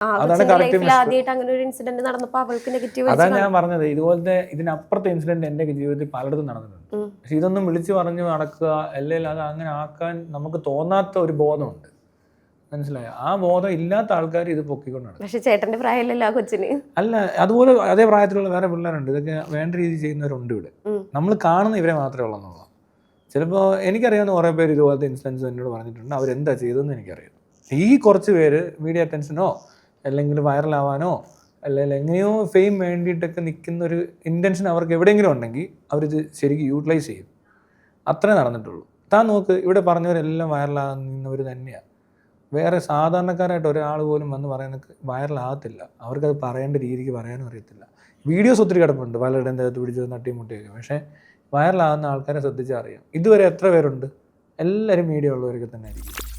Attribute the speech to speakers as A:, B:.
A: അതാണ് കറക്റ്റ്.
B: അതാണ് ഞാൻ പറഞ്ഞത്. ഇതുപോലത്തെ ഇതിനപ്പുറത്തെ ഇൻസിഡന്റ് എന്റെ ജീവിതത്തിൽ പലയിടത്തും നടന്നിട്ടുണ്ട്. പക്ഷെ ഇതൊന്നും വിളിച്ചു പറഞ്ഞു നടക്കുക അല്ലെങ്കിൽ അത് അങ്ങനെ ആക്കാൻ നമുക്ക് തോന്നാത്ത ഒരു ബോധമുണ്ട്. മനസ്സിലായോ? ആ ബോധം ഇല്ലാത്ത ആൾക്കാർ ഇത് പൊക്കിക്കൊണ്ടാണ്.
A: പക്ഷെ ചേട്ടന്റെ പ്രായമല്ലല്ലോ ആ കൊച്ചിന്.
B: അല്ല, അതുപോലെ അതേ പ്രായത്തിലുള്ള വേറെ പിള്ളേരുണ്ട്. ഇതൊക്കെ വേണ്ട രീതിയിൽ ചെയ്യുന്നവരുണ്ട് ഇവിടെ. നമ്മൾ കാണുന്ന ഇവരെ മാത്രമേ ഉള്ളെന്നുള്ള. ചിലപ്പോൾ എനിക്കറിയാവുന്ന കുറേ പേര് ഇതുപോലത്തെ ഇൻസിഡൻസ് എന്നോട് പറഞ്ഞിട്ടുണ്ട്. അവരെന്താ ചെയ്തതെന്ന് എനിക്കറിയാം. ഈ കുറച്ച് പേര് മീഡിയ അറ്റൻഷനോ അല്ലെങ്കിൽ വൈറലാവാനോ അല്ലെങ്കിൽ എങ്ങനെയോ ഫെയിം വേണ്ടിയിട്ടൊക്കെ നിൽക്കുന്ന ഒരു ഇൻറ്റൻഷൻ അവർക്ക് എവിടെയെങ്കിലും ഉണ്ടെങ്കിൽ അവരിത് ശരിക്കും യൂട്ടിലൈസ് ചെയ്യും. അത്രേ നടന്നിട്ടുള്ളൂ. താൻ നോക്ക്, ഇവിടെ പറഞ്ഞവരെല്ലാം വൈറലാകുന്നവർ തന്നെയാണ്. വേറെ സാധാരണക്കാരായിട്ട് ഒരാൾ പോലും വന്ന് പറയുന്നത് വൈറലാകത്തില്ല. അവർക്കത് പറയേണ്ട രീതിക്ക് പറയാനും അറിയത്തില്ല. വീഡിയോസ് ഒത്തിരി കിടപ്പുണ്ട് പലരുടെ അകത്ത് പിടിച്ചത് തട്ടിയും മുട്ടിയൊക്കെ. പക്ഷേ വൈറലാകുന്ന ആൾക്കാരെ ശ്രദ്ധിച്ചാൽ അറിയാം. ഇതുവരെ എത്ര പേരുണ്ട്? എല്ലാവരും മീഡിയ ഉള്ളവരൊക്കെ തന്നെ ആയിരിക്കും.